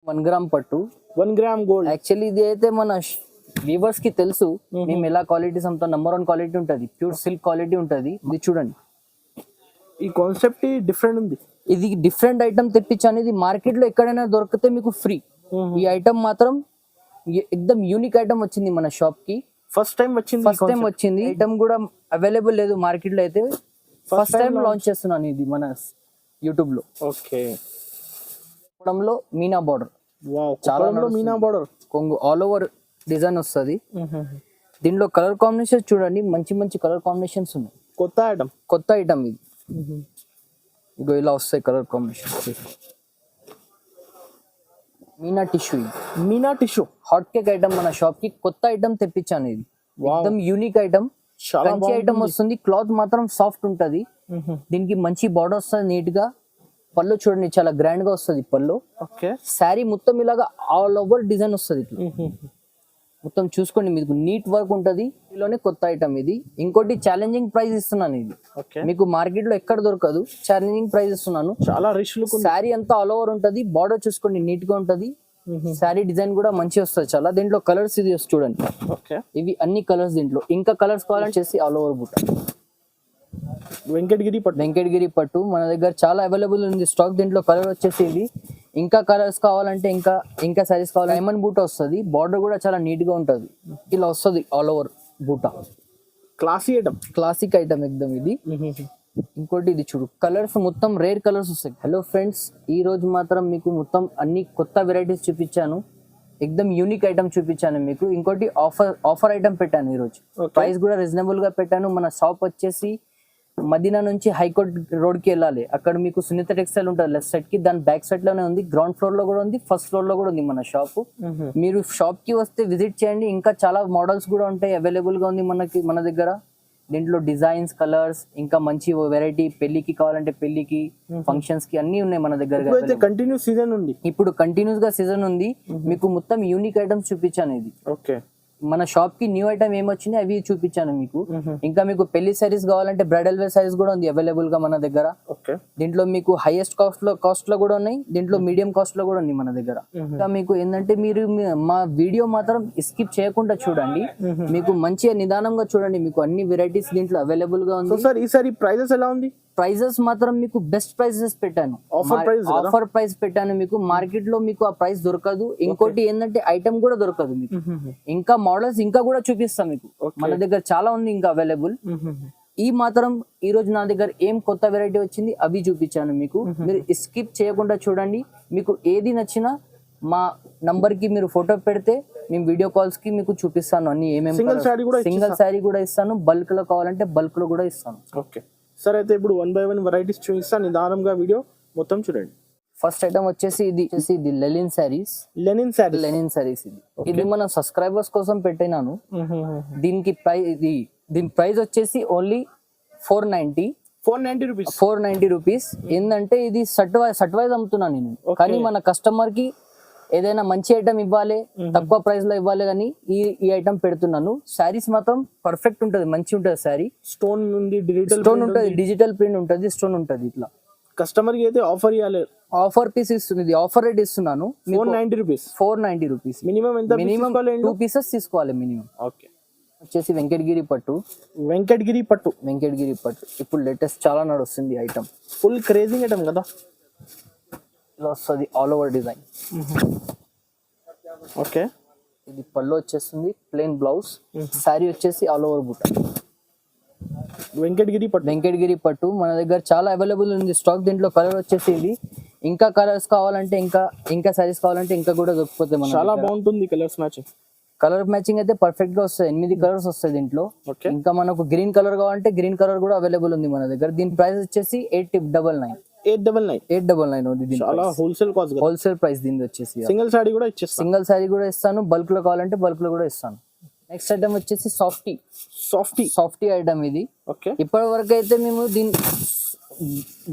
1 gram పట్టు. 1 gram gold. Actually ఇది అయితే మన వ్యూవర్స్ కి తెలుసు మేము ఎలా క్వాలిటీస్ అంతా నంబర్ 1 క్వాలిటీ ఉంటది, ప్యూర్ సిల్క్ క్వాలిటీ ఉంటది. ఇది చూడండి, ఈ కాన్సెప్ట్ డిఫరెంట్ ఉంది. ఇది డిఫరెంట్ ఐటమ్ తెప్పించాను. ఇది మార్కెట్ లో ఎక్కడైనా దొరికితే మీకు ఫ్రీ. ఈ ఐటమ్ మాత్రం ఎక్దమ్ యూనిక్ ఐటమ్ వచ్చింది మన షాప్ కి. ఫస్ట్ టైం వచ్చింది. ఐటమ్ కూడా అవైలబుల్ లేదు మార్కెట్ లో అయితే. ఫస్ట్ టైం లాంచ్ చేస్తున్నాను ఇది మన యూట్యూబ్ లో. ఓకే. లో మీనా బార్డర్, వావ్, చాలా మీనా బార్డర్, కొంగు ఆల్ ఓవర్ డిజైన్ వస్తుంది. దీంట్లో కలర్ కాంబినేషన్స్ చూడండి, మంచి మంచి కలర్ కాంబినేషన్స్ ఉన్నాయి. కొత్త ఐటమ్ ఇది. ఇగో ఇలా వస్తాయి colour combination. Meena tissue hot cake item మన షాప్ కి కొత్త ఐటమ్ తెప్పించాను. ఇది ఎక్దమ్ యూనిక్ ఐటమ్, మంచి ఐటమ్ వస్తుంది. క్లాత్ మాత్రం సాఫ్ట్ ఉంటది. దీనికి మంచి బార్డర్ వస్తుంది నీట్ గా. పళ్ళు చూడండి చాలా గ్రాండ్ గా వస్తుంది పళ్ళు. శారీ మొత్తం ఇలాగా ఆల్ ఓవర్ డిజైన్ వస్తుంది. ఇట్లా మొత్తం చూసుకోండి, మీకు నీట్ వర్క్ ఉంటది. ఇలానే కొత్త ఐటమ్ ఇది. ఇంకోటి ఛాలెంజింగ్ ప్రైస్ ఇస్తున్నాను. ఇది మీకు మార్కెట్ లో ఎక్కడ దొరకదు. ఛాలెంజింగ్ ప్రైస్ ఇస్తున్నాను. చాలా రిచ్ లుక్. శారీ అంతా ఆల్ ఓవర్ ఉంటది. బార్డర్ చూసుకోండి నీట్ గా ఉంటది. శారీ డిజైన్ కూడా మంచి వస్తుంది చాలా. దీంట్లో కలర్స్ ఇది చూడండి, ఇవి అన్ని కలర్స్. దీంట్లో ఇంకా కలర్స్ కావాలని చేసి ఆల్ ఓవర్ బుట్ట. వెంకటగిరి పట్టు మన దగ్గర చాలా అవైలబుల్ ఉంది స్టాక్. దీంట్లో కలర్ వచ్చేసి ఇది. ఇంకా కలర్స్ కావాలంటే ఇంకా సారీస్ కావాలి. డైమండ్ బూట వస్తుంది. బార్డర్ కూడా చాలా నీట్ గా ఉంటది. ఇలా వస్తుంది ఆల్ ఓవర్ బూట. క్లాసిక్ ఐటమ్ ఎక్దమ్ ఇది. ఇంకోటి ఇది చూడు, కలర్స్ మొత్తం రేర్ కలర్స్ వస్తాయి. హలో ఫ్రెండ్స్, ఈ రోజు మాత్రం మీకు మొత్తం అన్ని కొత్త వెరైటీస్ చూపించాను. ఎక్దమ్ యూనిక్ ఐటమ్ చూపించాను మీకు. ఇంకోటి ఆఫర్ ఐటమ్ పెట్టాను ఈ రోజు. ప్రైస్ కూడా రీజనబుల్ గా పెట్టాను. మన షాప్ వచ్చేసి మదీనా నుంచి హైకోర్ట్ రోడ్ కి వెళ్ళాలి. అక్కడ మీకు సునీత టెక్స్టైల్ ఉంటుంది లెఫ్ట్ సైడ్ కి. దాని బ్యాక్ సైడ్ లోనే ఉంది. గ్రౌండ్ ఫ్లోర్ లో కూడా ఉంది, ఫస్ట్ ఫ్లోర్ లో కూడా ఉంది మన షాప్. మీరు షాప్ కి వస్తే విజిట్ చేయండి. ఇంకా చాలా మోడల్స్ కూడా ఉంటాయి, అవైలబుల్ గా ఉంది మన దగ్గర. దీంట్లో డిజైన్స్, కలర్స్, ఇంకా మంచి వెరైటీ. పెళ్లికి కావాలంటే పెళ్లికి, ఫంక్షన్స్ కి అన్ని ఉన్నాయి మన దగ్గర. కంటిన్యూస్ సీజన్ ఉంది. ఇప్పుడు కంటిన్యూస్ గా సీజన్ ఉంది. మీకు మొత్తం యూనిక్ ఐటమ్స్ చూపించాను. ఇది మన షాప్ కి న్యూ ఐటమ్ ఏమొచ్చింది అవి చూపించాను మీకు. ఇంకా మీకు పెళ్లి సారీస్ కావాలంటే బ్రైడల్ వేర్ సారీస్ కూడా ఉంది అవైలబుల్ గా మన దగ్గర. దీంట్లో మీకు హైయెస్ట్ కాస్ట్ లో కూడా ఉన్నాయి. దీంట్లో మీడియం కాస్ట్ లో కూడా ఉంది మన దగ్గర. ఇంకా మీకు ఏంటంటే మీరు మా వీడియో మాత్రం స్కిప్ చేయకుండా చూడండి. మీకు మంచిగా నిదానంగా చూడండి. మీకు అన్ని వెరైటీస్ దీంట్లో అవైలబుల్ గా ఉంది. ఈసారి ప్రైజెస్ ఎలా ఉంది? ప్రైజెస్ మాత్రం మీకు బెస్ట్ ప్రైజెస్ పెట్టాను. ఆఫర్ ప్రైస్ పెట్టాను మీకు. మార్కెట్ లో మీకు ఆ ప్రైస్ దొరకదు. ఇంకోటి ఏంటంటే ఐటమ్ కూడా దొరకదు మీకు. ఇంకా మోడల్స్ ఇంకా కూడా చూపిస్తాం మీకు. మన దగ్గర చాలా ఉంది ఇంకా అవైలబుల్. ఈ మాత్రం ఈ రోజు నా దగ్గర ఏం కొత్త వెరైటీ వచ్చింది అవి చూపించాను మీకు. మీరు స్కిప్ చేయకుండా చూడండి. మీకు ఏది నచ్చినా మా నంబర్ కి మీరు ఫోటో పెడితే మేము వీడియో కాల్స్ కి మీకు చూపిస్తాను. అన్ని ఏమేమి సింగిల్ శారీ కూడా ఇస్తాను. బల్క్ లో కావాలంటే బల్క్ లో కూడా ఇస్తాను. సరే, అయితే ఇప్పుడు 1 by 1 వెరైటీస్ చూపిస్తాను. నిదానంగా వీడియో మొత్తం చూడండి. ఫస్ట్ ఐటమ్ వచ్చేసి ఇది లెనిన్ సారీస్. ఇది మన సబ్స్క్రైబర్స్ కోసం పెట్టినాను. దీని ప్రైస్ వచ్చేసి ఓన్లీ 490 రూపీస్. ఏంటంటే ఇది సట్ వైజ్ అమ్ముతున్నాను నేను. కానీ మన కస్టమర్ కి ఏదైనా మంచి ఐటమ్ ఇవ్వాలి, తక్కువ ప్రైస్ లో ఇవ్వాలి కానీ ఈ ఐటమ్ పెడుతున్నాను. శారీస్ మాత్రం పర్ఫెక్ట్ ఉంటది, మంచి ఉంటది శారీ. స్టోన్ ఉంటది, డిజిటల్ ప్రింట్ ఉంటది, స్టోన్ ఉంటది. ఇట్లా కస్టమర్ కి అయితే ఆఫర్ ఇవ్వాలి. ఆఫర్ పీస్ ఇస్తుంది. ఆఫర్ రేట్ ఇస్తున్నాను 490 రూపీస్. మినిమం 2 పీసెస్ తీసుకోవాలి మినిమం. వచ్చేసి వెంకటగిరి పట్టు. ఇప్పుడు లేటెస్ట్ చాలా నడుస్తుంది ఐటమ్. ఫుల్ క్రేజింగ్ ఐటమ్ కదా. ఇలా వస్తుంది ఆల్ ఓవర్ డిజైన్. ఇది పళ్ళు వచ్చేస్తుంది, ప్లెయిన్ బ్లౌజ్. శారీ వచ్చేసి ఆల్ ఓవర్ బుట్ట. వెంకటగిరి పట్టు మన దగ్గర చాలా అవైలబుల్ ఉంది స్టాక్. దీంట్లో కలర్ వచ్చేసి ఇది. ఇంకా కలర్స్ కావాలంటే ఇంకా సారీస్ కావాలంటే ఇంకా కూడా దొరికిపోతాయి. చాలా బాగుంటుంది కలర్ మ్యాచింగ్ అయితే పర్ఫెక్ట్ గా వస్తాయి. 8 కలర్స్ వస్తాయి దీంట్లో. ఇంకా మనకు గ్రీన్ కలర్ కావాలంటే గ్రీన్ కలర్ కూడా అవైలబుల్ ఉంది మన దగ్గర. దీని ప్రైస్ వచ్చేసి 899. హోల్సేల్ ప్రైస్ దీని వచ్చేసి. సింగిల్ సారీ కూడా ఇస్తాను. బల్క్ లో కావాలంటే బల్క్ లో కూడా ఇస్తాను. నెక్స్ట్ ఐటమ్ వచ్చేసి సాఫ్టీ ఐటమ్ ఇది. ఇప్పటి వరకు అయితే మేము దీని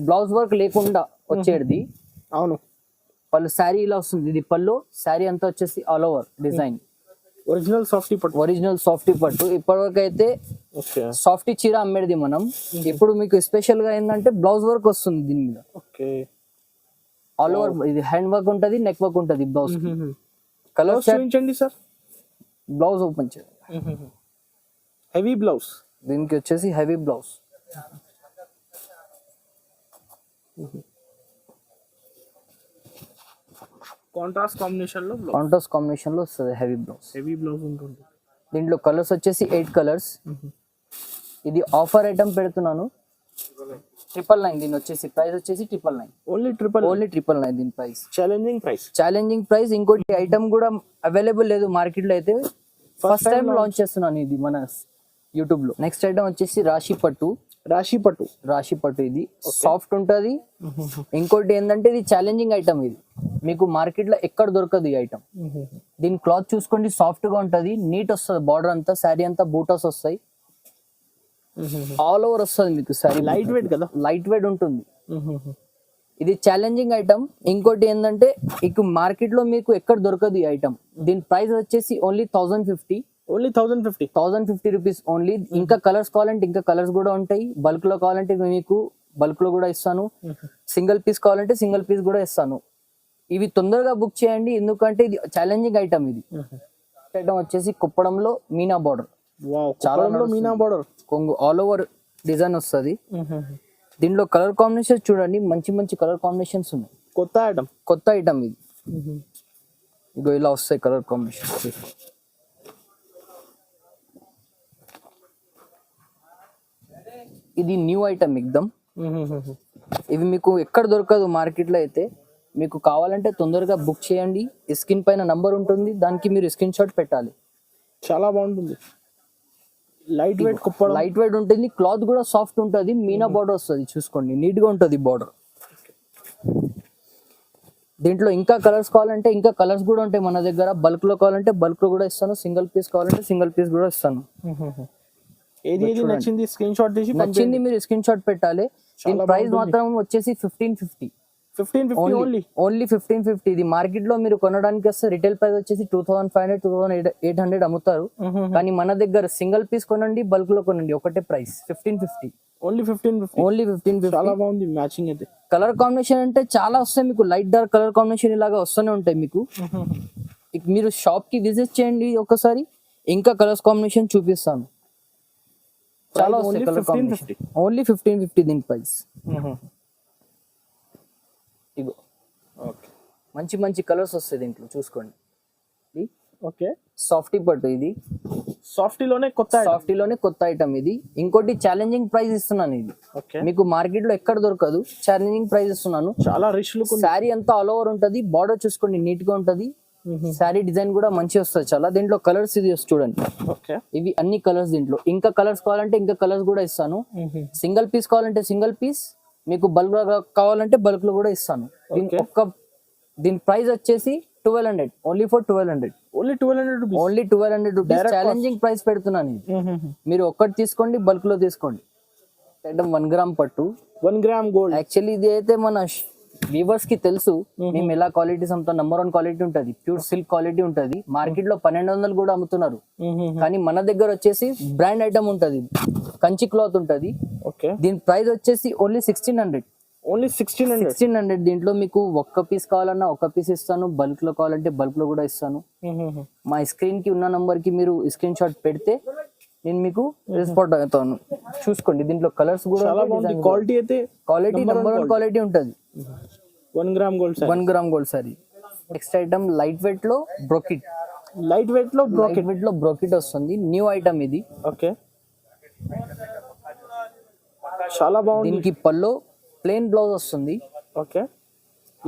బ్లౌజ్ వర్క్ లేకుండా వచ్చేది. అవును, పళ్ళు శారీ ఇలా వస్తుంది. ఇది పళ్ళు, శారీ అంతా వచ్చేసి all over design. Original softy పట్టు. ఇప్పటి వరకు అయితే సాఫ్టీ చీర అమ్మేది మనం. ఇప్పుడు మీకు స్పెషల్ గా ఏంటంటే బ్లౌజ్ వర్క్ వస్తుంది దీని మీద. ఆల్ ఓవర్ ఇది హ్యాండ్ వర్క్ ఉంటది, నెక్ వర్క్ ఉంటది బ్లౌజ్. కలర్ బ్లౌజ్ చూపించండి సార్. బ్లౌజ్ ఓపెన్ చేయాలి. Heavy blouse. దీనికి వచ్చేసి హెవీ బ్లౌజ్. కాంట్రాస్ట్ కాంబినేషన్ లో కాంట్రాస్ట్ కాంబినేషన్ లో వస్తుంది హెవీ బ్లౌజ్. హెవీ బ్లౌజ్ ఉంటుంది. దీంట్లో కలర్స్ వచ్చేసి 8 కలర్స్. ఇది ఆఫర్ ఐటమ్ పెడుతున్నాను 999. దీని వచ్చేసి ప్రైస్ వచ్చేసి 999. ఓన్లీ 999 దీని ప్రైస్. Challenging price. ఇంకోటి ఐటమ్ కూడా అవైలబుల్ లేదు మార్కెట్ లో అయితే, ఫస్ట్ టైం లాంచ్ చేస్తున్నాను ఇది మన యూట్యూబ్ లో. నెక్స్ట్ ఐటమ్ వచ్చేసి రాశి పట్టు. ఇది సాఫ్ట్ ఉంటది. ఇంకోటి ఏంటంటే ఇది ఛాలెంజింగ్ ఐటమ్. ఇది మీకు మార్కెట్ లో ఎక్కడ దొరకదు ఈ ఐటమ్. దీని క్లాత్ చూసుకోండి, సాఫ్ట్ గా ఉంటది, నీట్ వస్తుంది. బార్డర్ అంతా, శారీ అంతా బూటాస్ వస్తాయి, ఆల్ ఓవర్ వస్తుంది మీకు శారీ. లైట్ వెయిట్ కదా, లైట్ వెయిట్ ఉంటుంది. ఇది ఛాలెంజింగ్ ఐటమ్. ఇంకోటి ఏంటంటే ఇక మార్కెట్ లో మీకు ఎక్కడ దొరకదు ఈ ఐటమ్. దీని ప్రైస్ వచ్చేసి ఓన్లీ 1050. Only 1050 rupees only. ఇంకా కలర్స్ కావాలంటే ఇంకా కలర్స్ కూడా ఉంటాయి. బల్క్ లో కావాలంటే మీకు బల్క్ లో కూడా ఇస్తాను. సింగిల్ పీస్ కావాలంటే సింగిల్ పీస్ కూడా ఇస్తాను. ఇవి తొందరగా బుక్ చేయండి, ఎందుకంటే ఇది ఛాలెంజింగ్ ఐటమ్. ఇది ఐటమ్ వచ్చేసి కుప్పడంలో మీనా బార్డర్. చాలా మీనా బార్డర్, కొంగు ఆల్ ఓవర్ డిజైన్ వస్తుంది. దీంట్లో కలర్ కాంబినేషన్ చూడండి, మంచి మంచి కలర్ కాంబినేషన్స్ ఉన్నాయి. కొత్త ఐటమ్ ఇది. ఇగో ఇలా వస్తాయి కలర్ కాంబినేషన్. ఇది న్యూ ఐటమ్ ఎక్దమ్. ఇవి మీకు ఎక్కడ దొరకదు మార్కెట్ లో అయితే. మీకు కావాలంటే తొందరగా బుక్ చేయండి. స్క్రీన్ పైన నంబర్ ఉంటుంది, దానికి మీరు స్క్రీన్ షాట్ పెట్టాలి. చాలా బాగుంటుంది. లైట్ వెయిట్ ఉంటుంది. క్లాత్ కూడా సాఫ్ట్ ఉంటుంది. మీనా బార్డర్ వస్తుంది, చూసుకోండి, నీట్ గా ఉంటుంది బార్డర్. దీంట్లో ఇంకా కలర్స్ కావాలంటే ఇంకా కలర్స్ కూడా ఉంటాయి మన దగ్గర. బల్క్ లో కావాలంటే బల్క్ లో కూడా ఇస్తాను. సింగిల్ పీస్ కావాలంటే సింగిల్ పీస్ కూడా ఇస్తాను. నచ్చింది స్క్రీన్ షాట్ తీసి నచ్చింది మీరు స్క్రీన్ షాట్ పెట్టాలి. దీని ప్రైస్ మాత్రం వచ్చేసి 1550. ఓన్లీ 1550. ఇది మార్కెట్ లో మీరు కొనడానికి వస్తే రిటైల్ ప్రైస్ వచ్చేసి 2500 2800 అమ్ముతారు. కానీ మన దగ్గర సింగిల్ పీస్ కొనండి, బల్క్ లో కొనండి, ఒకటే ప్రైస్ 1550. ఓన్లీ 1550. చాలా బాగుంది మ్యాచింగ్ అయితే. కలర్ కాంబినేషన్ అంటే చాలా వస్తాయి మీకు. లైట్ డార్క్ కలర్ కాంబినేషన్ ఇలాగా వస్తూనే ఉంటాయి మీకు. మీరు షాప్ కి విజిట్ చేయండి ఒకసారి, ఇంకా కలర్స్ కాంబినేషన్ చూపిస్తాను. చాలా వస్తాయి కలర్ కాంబినేషన్. ఓన్లీ 1550 దీని ప్రైస్. ఇగో మంచి మంచి కలర్స్ వస్తాయి దీంట్లో, చూసుకోండి. ఓకే, సాఫ్టీ పట్టు. ఇది సాఫ్టీలోనే కొత్త ఐటమ్. ఇది ఇంకోటి ఛాలెంజింగ్ ప్రైస్ ఇస్తున్నాను. ఇది మీకు మార్కెట్ లో ఎక్కడ దొరకదు. ఛాలెంజింగ్ ప్రైస్ ఇస్తున్నాను. చాలా రిచ్ లుక్. శారీ అంతా ఆల్ ఓవర్ ఉంటది. బార్డర్ చూసుకోండి, నీట్ గా ఉంటది. శారీ డిజైన్ కూడా మంచి వస్తుంది చాలా. దీంట్లో కలర్స్ ఇది చూడండి. ఇవి అన్ని కలర్స్. దీంట్లో ఇంకా కలర్స్ కావాలంటే ఇంకా కలర్స్ కూడా ఇస్తాను. సింగిల్ పీస్ కావాలంటే సింగిల్ పీస్, మీకు బల్క్ కావాలంటే బల్క్ లో కూడా ఇస్తాను. దీని ప్రైస్ వచ్చేసి 1200. Only for 1200. Only 1200 rupees. Challenging price పెడుతున్నాను. మీరు ఒక్కటి తీసుకోండి, బల్క్ లో తీసుకోండి. 1 గ్రామ్ పట్టు, 1 గ్రామ్ గోల్డ్. యాక్చువల్లీ ఇది అయితే మన వ్యూవర్స్ కి తెలుసు మేము ఎలా క్వాలిటీస్ అమ్ముతాం. నంబర్ 1 క్వాలిటీ ఉంటది, ప్యూర్ సిల్క్ క్వాలిటీ ఉంటది. మార్కెట్ లో 1200 కూడా అమ్ముతున్నారు. కానీ మన దగ్గర వచ్చేసి బ్రాండ్ ఐటమ్ ఉంటది, కంచి క్లాత్ ఉంటది. దీని ప్రైస్ వచ్చేసి ఓన్లీ 1600. 1600. దీంట్లో మీకు ఒక్క పీస్ కావాలన్నా ఒక్క పీస్ ఇస్తాను. బల్క్ లో కావాలంటే బల్క్ లో కూడా ఇస్తాను. మా స్క్రీన్ కి ఉన్న నంబర్ కి మీరు స్క్రీన్ షాట్ పెడితే నేను మీకు రెస్పాండ్ అవుతాను. చూసుకోండి, దీంట్లో కలర్స్ కూడా క్వాలిటీ నంబర్ 1 క్వాలిటీ ఉంటది. 1 gram gold sorry. Next item light weight లో బ్రోకెట్. బ్రోకెట్ వస్తుంది. న్యూ ఐటమ్ ఇది. చాలా బాగుంది. దీనికి పల్లో ప్లెయిన్ బ్లౌజ్ వస్తుంది.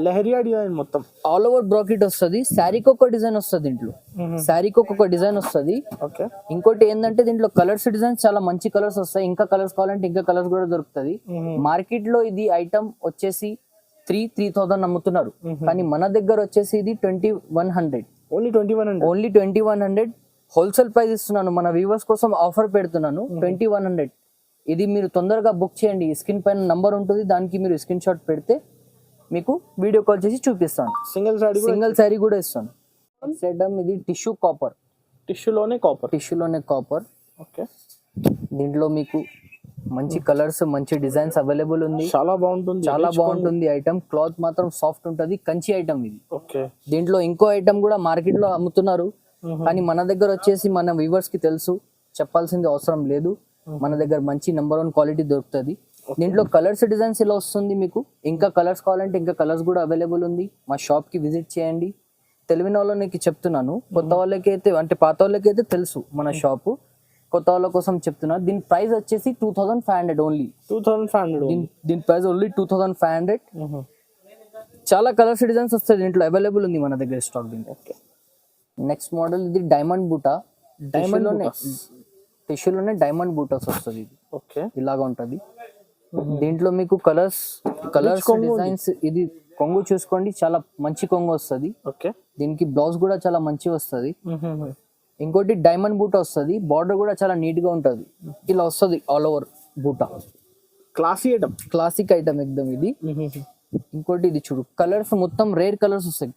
లహరియా డిజైన్ మొత్తం ఆల్ ఓవర్ బ్రోకెట్ వస్తుంది. శారీకి ఒక డిజైన్ వస్తుంది. దీంట్లో శారీకి ఒక్కొక్క డిజైన్ వస్తుంది. ఇంకోటి ఏంటంటే దీంట్లో కలర్స్ డిజైన్స్ చాలా మంచి కలర్స్ వస్తాయి. ఇంకా కలర్స్ కావాలంటే ఇంకా కలర్స్ కూడా దొరుకుతుంది. మార్కెట్ లో ఇది ఐటమ్ వచ్చేసి 3000 అమ్ముతున్నారు. కానీ మన దగ్గర వచ్చేసి ఇది 2100. ఓన్లీ 2100 హోల్సేల్ ప్రైస్ ఇస్తున్నాను. మన వ్యూవర్స్ కోసం ఆఫర్ పెడుతున్నాను. 2100. ఇది మీరు తొందరగా బుక్ చేయండి. స్క్రీన్ పైన నంబర్ ఉంటుంది, దానికి మీరు స్క్రీన్ షాట్ పెడితే మీకు వీడియో కాల్ చేసి చూపిస్తాను. సింగిల్ శారీ కూడా ఇస్తాను. ఇది టిష్యూ కాపర్. టిష్యూలోనే కాపర్. దీంట్లో మీకు మంచి కలర్స్ మంచి డిజైన్స్ అవైలబుల్ ఉంది. చాలా బాగుంటుంది. చాలా బాగుంటుంది ఐటమ్. క్లాత్ మాత్రం సాఫ్ట్ ఉంటది. కంచి ఐటమ్ ఇది. ఓకే. దీంట్లో ఇంకో ఐటమ్ కూడా మార్కెట్ లో అమ్ముతున్నారు, కానీ మన దగ్గర వచ్చేసి మన వ్యూవర్స్ కి తెలుసు, చెప్పాల్సింది అవసరం లేదు. మన దగ్గర మంచి నెంబర్ 1 క్వాలిటీ దొరుకుతుంది. దీంట్లో కలర్స్ డిజైన్స్ ఇలా వస్తుంది మీకు. ఇంకా కలర్స్ కావాలంటే ఇంకా కలర్స్ కూడా అవైలబుల్ ఉంది. మా షాప్ కి విజిట్ చేయండి. తెలివిన వాళ్ళకి చెప్తున్నాను, కొత్త వాళ్ళకి అయితే అంటే పాత వాళ్ళకి అయితే తెలుసు మన షాపు, కొత్త వాళ్ళ కోసం చెప్తున్నా. దీని ప్రైస్ వచ్చేసి 2500 ఓన్లీ. 2500. దీని ప్రైస్ ఓన్లీ 2500. చాలా కలర్స్ డిజైన్స్ వస్తాయి దీంట్లో, అవైలబుల్ ఉంది మన దగ్గర స్టాక్. దీంట్లో నెక్స్ట్ మోడల్ ఇది డైమండ్ బూటా. టిష్యూలోనే డైమండ్ బూటాస్ వస్తుంది. ఇది ఓకే. ఇలాగా ఉంటది. దీంట్లో మీకు కలర్స్ డిజైన్స్, ఇది కొంగు చూసుకోండి, చాలా మంచి కొంగు వస్తుంది. ఓకే. దీనికి బ్లౌజ్ కూడా చాలా మంచి వస్తుంది. ఇంకోటి డైమండ్ బూటా వస్తుంది. బార్డర్ కూడా చాలా నీట్ గా ఉంటది. ఇలా వస్తుంది ఆల్ ఓవర్ బూటా. క్లాసిక్ ఐటమ్ ఎక్దమ్ ఇది. ఇంకోటి ఇది చూడు, కలర్స్ మొత్తం రేర్ కలర్స్ వస్తాయి.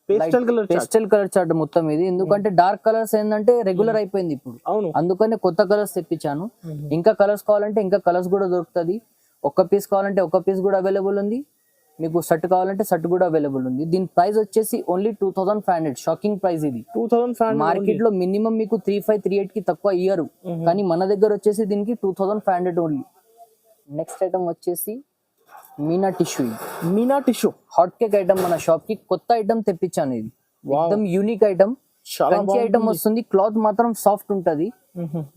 పేస్టల్ కలర్ చార్ట్ మొత్తం ఇది. ఎందుకంటే డార్క్ కలర్స్ ఏంటంటే రెగ్యులర్ అయిపోయింది ఇప్పుడు, అందుకనే కొత్త కలర్స్ తెప్పించాను. ఇంకా కలర్స్ కావాలంటే ఇంకా కలర్స్ కూడా దొరుకుతుంది. ఒక్క పీస్ కావాలంటే ఒక్క పీస్ కూడా అవైలబుల్ ఉంది. మీకు షర్ట్ కావాలంటే షర్ట్ కూడా అవైలబుల్ ఉంది. దీని ప్రైస్ వచ్చేసి ఓన్లీ 2500. షాకింగ్ ప్రైస్ ఇది. 2500. మార్కెట్ లో మినిమం మీకు 3500-3800 కి తక్కువ ఇయ్యరు, కానీ మన దగ్గర వచ్చేసి దీనికి 2500 ఓన్లీ. నెక్స్ట్ ఐటమ్ వచ్చేసి Meena tissue hot cake item. మన షాప్ కి కొత్త ఐటమ్ తెప్పించాను. ఇది ఎక్దమ్ యూనిక్ ఐటమ్, మంచి ఐటమ్ వస్తుంది. క్లాత్ మాత్రం సాఫ్ట్ ఉంటది.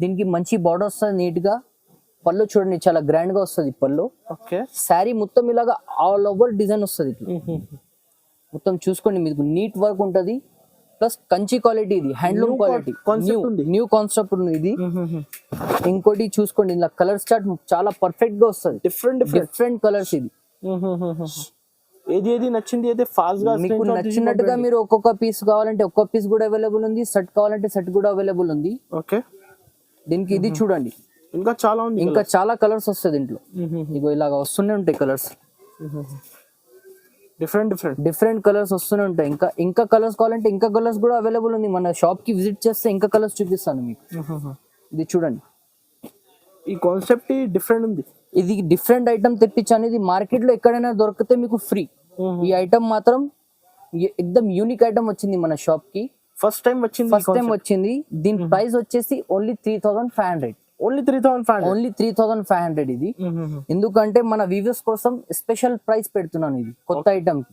దీనికి మంచి బార్డర్ వస్తుంది నీట్ గా. పళ్ళు చూడండి చాలా గ్రాండ్ గా వస్తుంది పళ్ళు. శారీ మొత్తం ఇలాగా ఆల్ ఓవర్ డిజైన్ వస్తుంది. మొత్తం చూసుకోండి, మీకు నీట్ వర్క్ ఉంటది. ప్లస్ కంచి క్వాలిటీ, ఇది హ్యాండ్లూమ్ క్వాలిటీ, న్యూ కాన్సెప్ట్ ఉంది ఇది. ఇంకోటి చూసుకోండి, ఇలా కలర్ చార్ట్ చాలా పర్ఫెక్ట్ గా వస్తుంది. డిఫరెంట్ కలర్స్ ఇది. ఏది నచ్చింది అయితే ఫాస్ట్ గా మీకు నచ్చినట్టుగా మీరు ఒక్కొక్క పీస్ కావాలంటే ఒక్కొక్క పీస్ కూడా అవైలబుల్ ఉంది. సెట్ కావాలంటే సెట్ కూడా అవైలబుల్ ఉంది. ఓకే. దీనికి ఇది చూడండి, ఇంకా చాలా ఉంది. ఇంకా చాలా కలర్స్ వస్తాయి దీంట్లో. ఇగో ఇలాగా వస్తూనే ఉంటాయి కలర్స్. డిఫరెంట్ కలర్స్ వస్తూనే ఉంటాయి. ఇంకా కలర్స్ కావాలంటే ఇంకా కలర్స్ కూడా అవైలబుల్ ఉంది. మన షాప్ కి విజిట్ చేస్తే ఇంకా కలర్స్ చూపిస్తాను మీకు. ఇది చూడండి, ఈ కాన్సెప్ట్ డిఫరెంట్ ఉంది. ఇది డిఫరెంట్ ఐటమ్ తెప్పించాను. ఇది మార్కెట్ లో ఎక్కడైనా దొరికితే మీకు ఫ్రీ. ఈ ఐటమ్ మాత్రం ఎక్దమ్ యూనిక్ ఐటమ్ వచ్చింది మన షాప్ కి. ఫస్ట్ టైం వచ్చింది. దీని ప్రైస్ వచ్చేసి ఓన్లీ 3500. ఓన్లీ 3500 ఇది. ఎందుకంటే మన వ్యూవర్స్ కోసం స్పెషల్ ప్రైస్ పెడుతున్నాను. ఇది కొత్త ఐటమ్ కి